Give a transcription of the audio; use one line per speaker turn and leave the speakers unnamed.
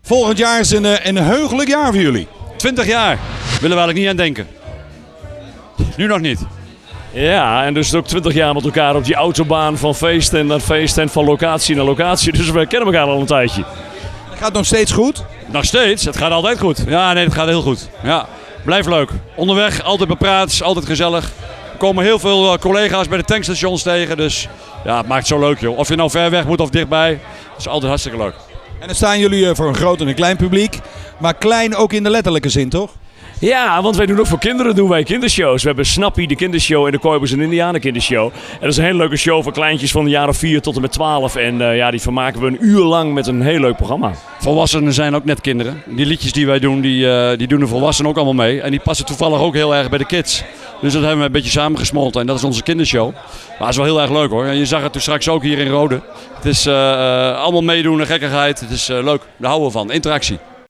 Volgend jaar is een heugelijk jaar voor jullie.
20 jaar. Willen we eigenlijk niet aan denken. Nu nog niet.
Ja, en dus ook 20 jaar met elkaar op die autobaan van feest naar feest en van locatie naar locatie. Dus we kennen elkaar al een tijdje.
Het gaat nog steeds goed?
Nog steeds, het gaat altijd goed. Ja, nee, het gaat heel goed. Ja, blijft leuk. Onderweg, altijd bepraat, altijd gezellig. Er komen heel veel collega's bij de tankstations tegen, dus ja, het maakt het zo leuk, joh. Of je nou ver weg moet of dichtbij, het is altijd hartstikke leuk.
En dan staan jullie voor een groot en een klein publiek. Maar klein ook in de letterlijke zin, toch?
Ja, want wij doen ook voor kinderen kindershows. We hebben Snappy, de kindershow, en de Kooibers en Indianen kindershow. En dat is een hele leuke show voor kleintjes van de jaren 4 tot en met 12. En ja, die vermaken we een uur lang met een heel leuk programma.
Volwassenen zijn ook net kinderen. Die liedjes die wij doen, die doen de volwassenen ook allemaal mee. En die passen toevallig ook heel erg bij de kids. Dus dat hebben we een beetje samengesmolten en dat is onze kindershow. Maar het is wel heel erg leuk hoor. En je zag het toen straks ook hier in Rode. Het is allemaal meedoen en gekkigheid. Het is leuk. Daar houden we van. Interactie.